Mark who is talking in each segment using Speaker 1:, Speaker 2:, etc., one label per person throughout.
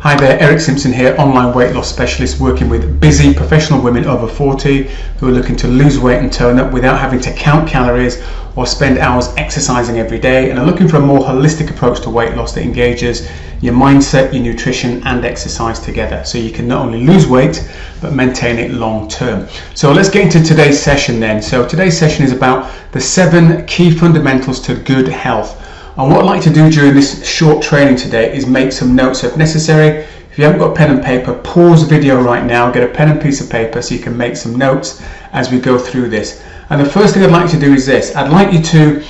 Speaker 1: Hi there, Eric Simpson here, online weight loss specialist working with busy professional women over 40 who are looking to lose weight and tone up without having to count calories or spend hours exercising every day, and are looking for a more holistic approach to weight loss that engages your mindset, your nutrition and exercise together so you can not only lose weight but maintain it long term. So let's get into today's session then. So today's session is about the 7 key fundamentals to good health. And what I'd like to do during this short training today is make some notes if necessary. If you haven't got pen and paper, pause the video right now, get a pen and piece of paper so you can make some notes as we go through this. And the first thing I'd like to do is this. I'd like you to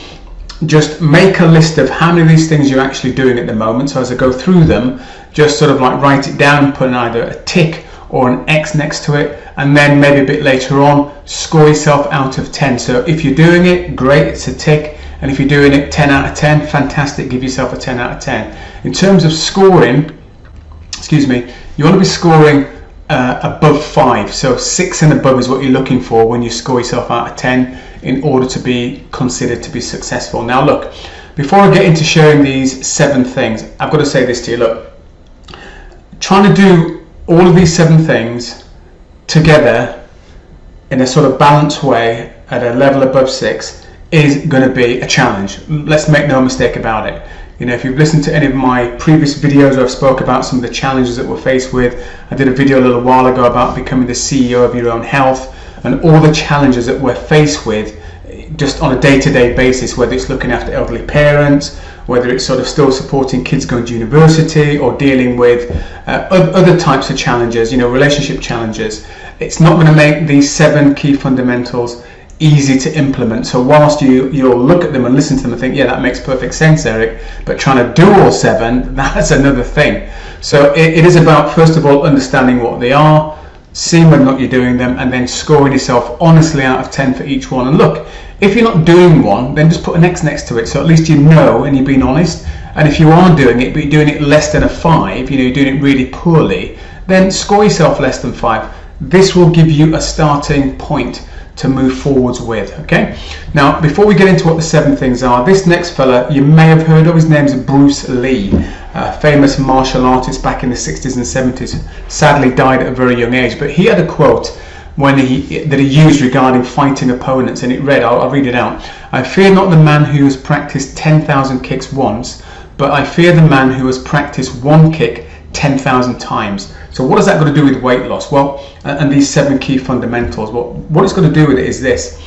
Speaker 1: just make a list of how many of these things you're actually doing at the moment. So as I go through them, just sort of like write it down and put either a tick or an X next to it, and then maybe a bit later on, score yourself out of 10. So if you're doing it, great, it's a tick. And if you're doing it 10 out of 10, fantastic, give yourself a 10 out of 10. In terms of scoring, you want to be scoring above 5. So 6 and above is what you're looking for when you score yourself out of 10 in order to be considered to be successful. Now look, before I get into sharing these 7 things, I've got to say this to you. Look, trying to do all of these 7 things together in a sort of balanced way at a level above 6 is going to be a challenge. Let's make no mistake about it. You know, if you've listened to any of my previous videos where I've spoke about some of the challenges that we're faced with, I did a video a little while ago about becoming the CEO of your own health and all the challenges that we're faced with just on a day-to-day basis, whether it's looking after elderly parents, whether it's sort of still supporting kids going to university or dealing with other types of challenges, you know, relationship challenges. It's not going to make these 7 key fundamentals easy to implement. So whilst you'll look at them and listen to them and think, yeah, that makes perfect sense, Eric, but trying to do all 7, that's another thing. So it is about, first of all, understanding what they are, seeing whether or not you're doing them, and then scoring yourself honestly out of 10 for each one. And look, if you're not doing one, then just put an X next to it, so at least you know and you're being honest. And if you are doing it, but you're doing it less than a 5, you know, you're doing it really poorly, then score yourself less than 5. This will give you a starting point to move forwards with. Okay, now before we get into what the 7 things are, this next fella you may have heard of. His name's Bruce Lee, a famous martial artist back in the 60s and 70s. Sadly died at a very young age, but he had a quote that he used regarding fighting opponents, and it read, I'll read it out: "I fear not the man who has practiced 10,000 kicks once, but I fear the man who has practiced one kick 10,000 times." So what has that got to do with weight loss? Well, and these 7 key fundamentals, well, what it's going to do with it is this.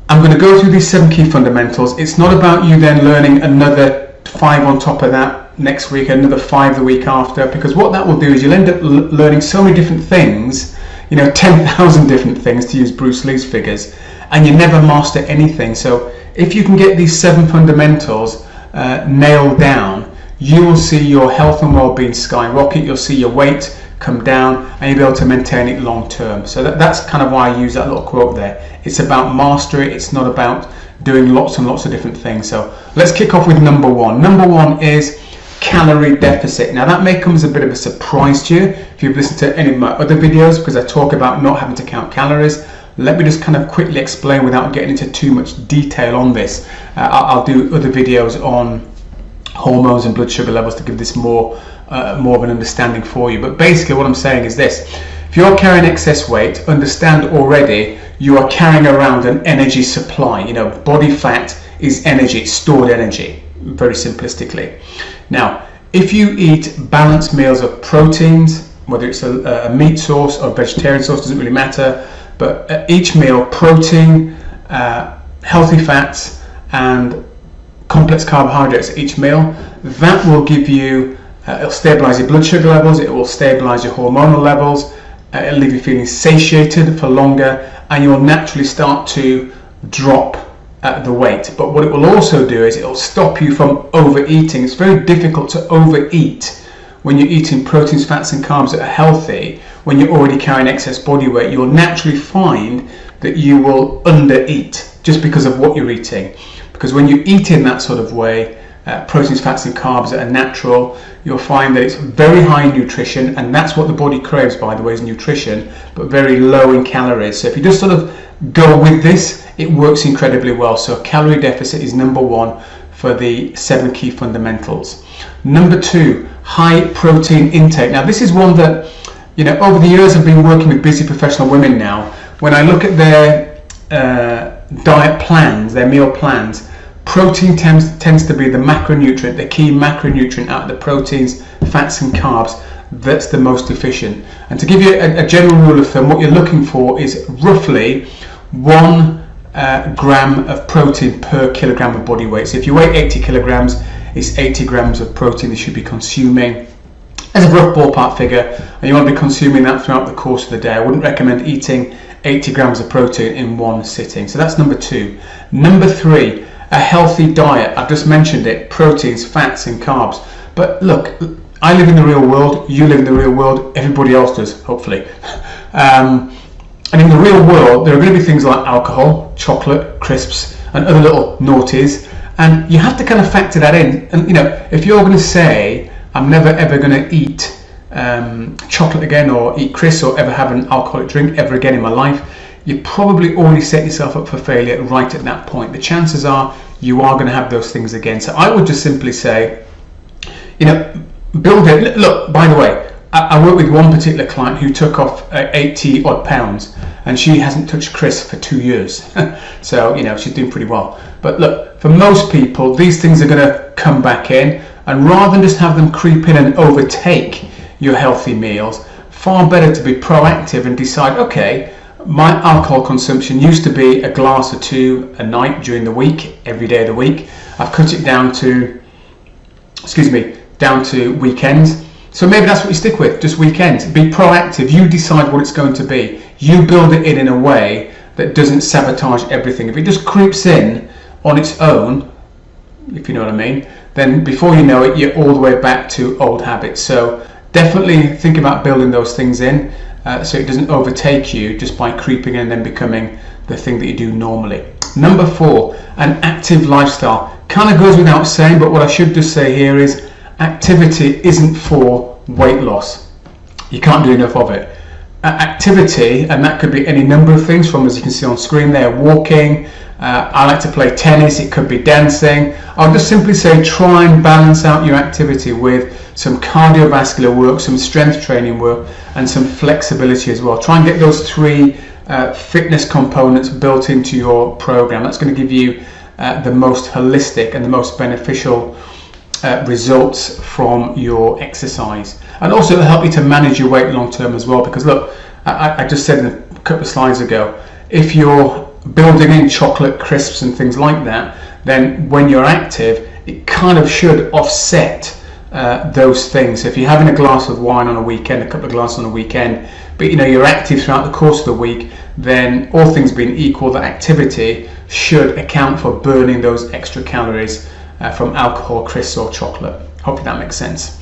Speaker 1: I'm going to go through these 7 key fundamentals. It's not about you then learning another 5 on top of that next week, another 5 the week after, because what that will do is you'll end up learning so many different things, you know, 10,000 different things, to use Bruce Lee's figures, and you never master anything. So if you can get these 7 fundamentals nailed down, you will see your health and well-being skyrocket. You'll see your weight come down and you'll be able to maintain it long term. So that's kind of why I use that little quote there. It's about mastery. It's not about doing lots and lots of different things. So let's kick off with number 1. Number 1 is calorie deficit. Now that may come as a bit of a surprise to you if you've listened to any of my other videos, because I talk about not having to count calories. Let me just kind of quickly explain without getting into too much detail on this. I'll do other videos on hormones and blood sugar levels to give this more of an understanding for you. But basically what I'm saying is this: if you're carrying excess weight, understand already you are carrying around an energy supply. You know, body fat is energy, it's stored energy, very simplistically. Now if you eat balanced meals of proteins, whether it's a meat source or a vegetarian source, doesn't really matter, but each meal, protein, healthy fats and complex carbohydrates at each meal, that will give you, it'll stabilize your blood sugar levels, it will stabilize your hormonal levels, it'll leave you feeling satiated for longer, and you'll naturally start to drop the weight. But what it will also do is it'll stop you from overeating. It's very difficult to overeat when you're eating proteins, fats and carbs that are healthy. When you're already carrying excess body weight, you'll naturally find that you will undereat just because of what you're eating. Because when you eat in that sort of way, proteins, fats and carbs that are natural, you'll find that it's very high in nutrition, and that's what the body craves, by the way, is nutrition, but very low in calories. So if you just sort of go with this, it works incredibly well. So calorie deficit is number 1 for the 7 key fundamentals. Number 2, high protein intake. Now this is one that, you know, over the years I've been working with busy professional women now. When I look at their diet plans, their meal plans, protein tends to be the macronutrient, the key macronutrient out of the proteins, fats and carbs that's the most efficient. And to give you a general rule of thumb, what you're looking for is roughly 1 gram of protein per kilogram of body weight. So if you weigh 80 kilograms, it's 80 grams of protein you should be consuming as a rough ballpark figure, and you want to be consuming that throughout the course of the day. I wouldn't recommend eating 80 grams of protein in one sitting. So that's number 2. Number 3, a healthy diet. I've just mentioned it, proteins, fats and carbs. But look, I live in the real world, you live in the real world, everybody else does, hopefully. And in the real world, there are going to be things like alcohol, chocolate, crisps, and other little naughties. And you have to kind of factor that in. And you know, if you're going to say, I'm never ever going to eat chocolate again, or eat crisps, or ever have an alcoholic drink ever again in my life, you probably already set yourself up for failure right at that point. The chances are you are going to have those things again. So I would just simply say, you know, build it. Look, by the way, I work with one particular client who took off 80 odd pounds, and she hasn't touched crisps for 2 years. So, you know, she's doing pretty well. But look, for most people, these things are going to come back in, and rather than just have them creep in and overtake your healthy meals, far better to be proactive and decide, okay, my alcohol consumption used to be a glass or 2 a night during the week, every day of the week. I've cut it down to, down to weekends. So maybe that's what you stick with, just weekends. Be proactive. You decide what it's going to be. You build it in a way that doesn't sabotage everything. If it just creeps in on its own, if you know what I mean, then before you know it, you're all the way back to old habits. So definitely think about building those things in so it doesn't overtake you just by creeping in and then becoming the thing that you do normally. Number 4, an active lifestyle. Kind of goes without saying, but what I should just say here is activity isn't for weight loss. You can't do enough of it. Activity, and that could be any number of things, from, as you can see on screen there, walking. I like to play tennis, it could be dancing. I'll just simply say try and balance out your activity with some cardiovascular work, some strength training work, and some flexibility as well. Try and get those 3 fitness components built into your program. That's going to give you the most holistic and the most beneficial results from your exercise, and also it'll help you to manage your weight long term as well. Because look, I just said a couple of slides ago, if you're building in chocolate, crisps and things like that, then when you're active, it kind of should offset those things. So if you're having a glass of wine on a weekend, a couple of glasses on a weekend, but you know you're active throughout the course of the week, then all things being equal, that activity should account for burning those extra calories from alcohol, crisps or chocolate. Hopefully that makes sense.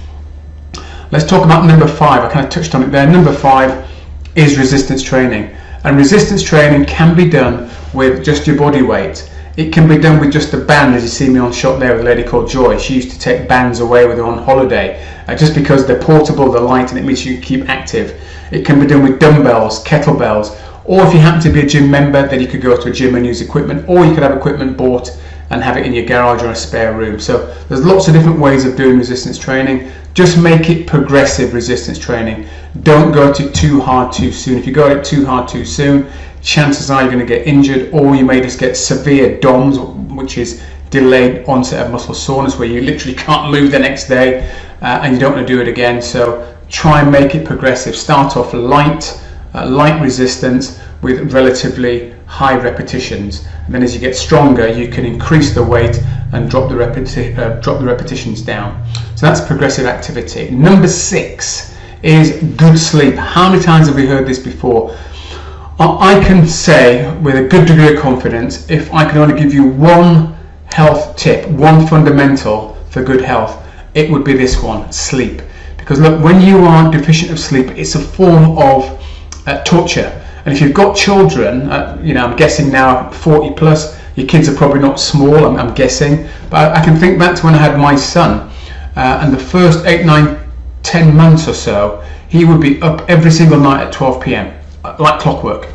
Speaker 1: Let's talk about number 5. I kind of touched on it there. Number 5 is resistance training. And resistance training can be done with just your body weight. It can be done with just a band, as you see me on shot there with a lady called Joy. She used to take bands away with her on holiday just because they're portable, they're light, and it means you can keep active. It can be done with dumbbells, kettlebells, or if you happen to be a gym member, then you could go to a gym and use equipment, or you could have equipment bought and have it in your garage or a spare room. So there's lots of different ways of doing resistance training. Just make it progressive resistance training. Don't go to too hard too soon. If you go too hard too soon, chances are you're going to get injured, or you may just get severe DOMS, which is delayed onset of muscle soreness, where you literally can't move the next day and you don't want to do it again. So try and make it progressive. Start off light resistance with relatively high repetitions, and then as you get stronger you can increase the weight and drop the repetitions down. So that's progressive activity. Number 6 is good sleep. How many times have we heard this before? I can say with a good degree of confidence, if I can only give you one health tip, one fundamental for good health, it would be this one: sleep. Because look, when you are deficient of sleep, it's a form of torture. And if you've got children, I'm guessing now 40 plus, your kids are probably not small, I'm guessing, but I can think back to when I had my son, and the first 8, 9, 10 months or so, he would be up every single night at 12 p.m, like clockwork.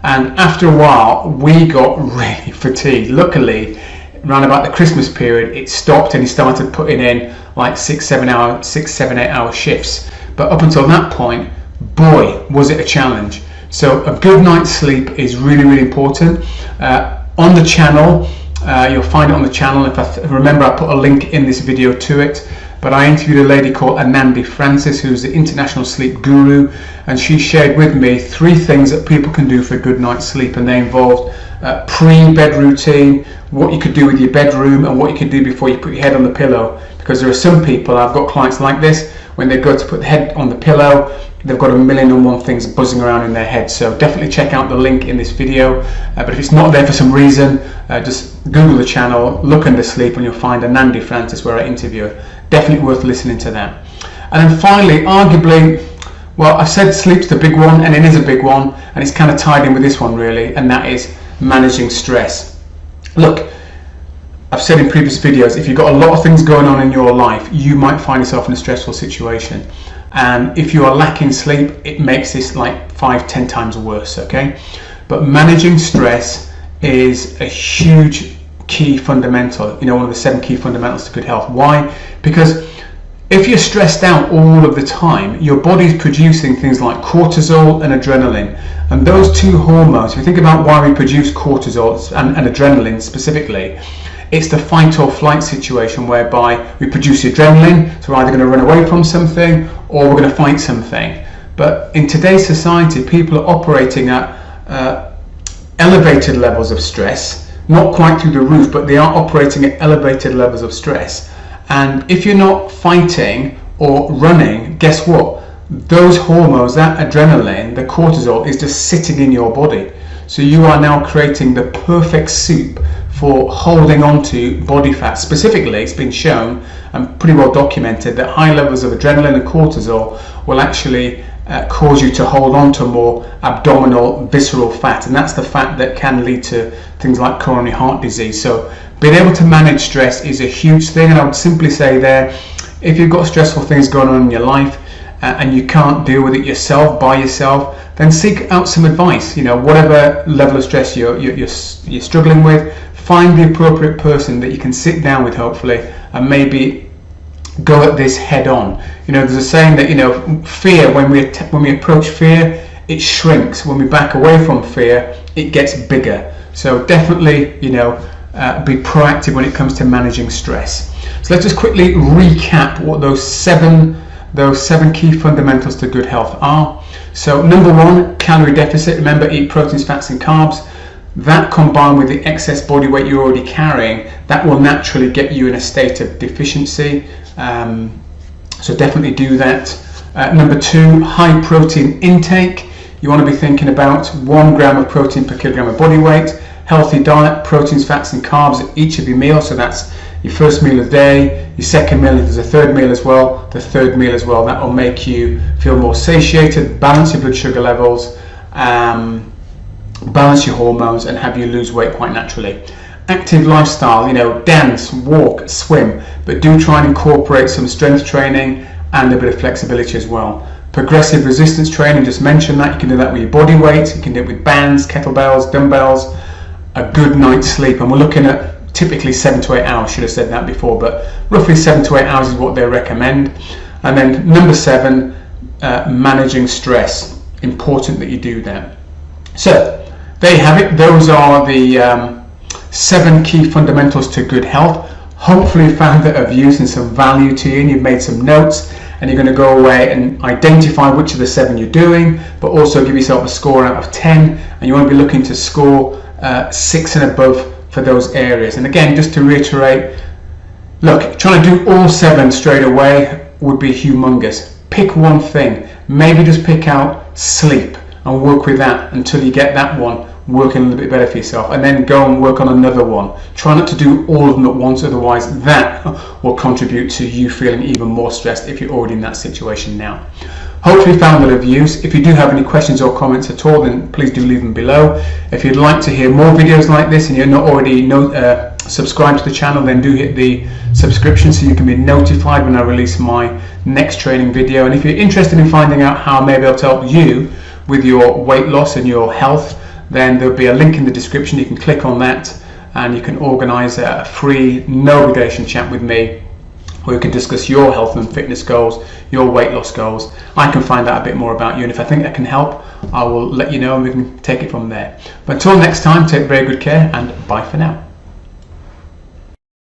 Speaker 1: And after a while, we got really fatigued. Luckily, around about the Christmas period, it stopped and he started putting in like 6, 7, 8 hour shifts. But up until that point, boy, was it a challenge. So a good night's sleep is really, really important. On the channel, you'll find it on the channel. If I remember, I put a link in this video to it. But I interviewed a lady called Anandi Francis, who's the international sleep guru, and she shared with me 3 things that people can do for a good night's sleep, and they involved pre-bed routine, what you could do with your bedroom, and what you could do before you put your head on the pillow. Because there are some people, I've got clients like this, when they go to put the head on the pillow, they've got 1,000,001 things buzzing around in their head. So definitely check out the link in this video. But if it's not there for some reason, just Google the channel, look under sleep, and you'll find Anandi Francis where I interview her. Definitely worth listening to that. And then finally, arguably, well, I've said sleep's the big one, and it is a big one, and it's kind of tied in with this one really, and that is managing stress. Look, I've said in previous videos, if you've got a lot of things going on in your life, you might find yourself in a stressful situation. And if you are lacking sleep, it makes this like 5-10 times worse, okay? But managing stress is a huge key fundamental, one of the 7 key fundamentals to good health. Why? Because if you're stressed out all of the time, your body's producing things like cortisol and adrenaline. And those 2 hormones, if you think about why we produce cortisol and adrenaline specifically, it's the fight or flight situation whereby we produce adrenaline, so we're either going to run away from something or we're going to fight something. But in today's society, people are operating at elevated levels of stress, not quite through the roof, but they are operating at elevated levels of stress. And if you're not fighting or running, guess what? Those hormones, that adrenaline, the cortisol, is just sitting in your body. So you are now creating the perfect soup for holding on to body fat. Specifically, it's been shown and pretty well documented that high levels of adrenaline and cortisol will actually cause you to hold on to more abdominal visceral fat, and that's the fat that can lead to things like coronary heart disease. So being able to manage stress is a huge thing, and I would simply say there, if you've got stressful things going on in your life and you can't deal with it yourself, by yourself, then seek out some advice. Whatever level of stress you're struggling with, find the appropriate person that you can sit down with, hopefully, and maybe go at this head on. There's a saying that fear, when we approach fear, it shrinks. When we back away from fear, it gets bigger. So definitely, be proactive when it comes to managing stress. So let's just quickly recap what those seven key fundamentals to good health are. So number 1, calorie deficit. Remember, eat proteins, fats and carbs. That combined with the excess body weight you're already carrying, that will naturally get you in a state of deficiency. So definitely do that. Number 2, high protein intake. You want to be thinking about 1 gram of protein per kilogram of body weight. Healthy diet, proteins, fats and carbs at each of your meals. So that's your first meal of the day, your second meal, if there's a third meal as well, the third meal as well. That will make you feel more satiated, balance your blood sugar levels, balance your hormones, and have you lose weight quite naturally. Active lifestyle, dance, walk, swim, but do try and incorporate some strength training and a bit of flexibility as well. Progressive resistance training, just mentioned that. You can do that with your body weight, you can do it with bands, kettlebells, dumbbells. A good night's sleep, and we're looking at typically 7 to 8 hours, should have said that before, but roughly 7 to 8 hours is what they recommend. And then number 7, managing stress. Important that you do that. So there you have it. Those are the 7 key fundamentals to good health. Hopefully you found that of use and some value to you, and you've made some notes, and you're going to go away and identify which of the 7 you're doing, but also give yourself a score out of 10, and you want to be looking to score 6 and above for those areas. And again, just to reiterate, look, trying to do all 7 straight away would be humongous. Pick one thing. Maybe just pick out sleep and work with that until you get that one working a little bit better for yourself, and then go and work on another one. Try not to do all of them at once, otherwise that will contribute to you feeling even more stressed if you're already in that situation now. Hopefully you found that of use. If you do have any questions or comments at all, then please do leave them below. If you'd like to hear more videos like this and you're not already subscribed to the channel, then do hit the subscription so you can be notified when I release my next training video. And if you're interested in finding out how I may be able to help you with your weight loss and your health, then there'll be a link in the description. You can click on that and you can organise a free, no obligation chat with me or we can discuss your health and fitness goals, your weight loss goals. I can find out a bit more about you, and if I think I can help, I will let you know and we can take it from there. But until next time, take very good care and bye for now.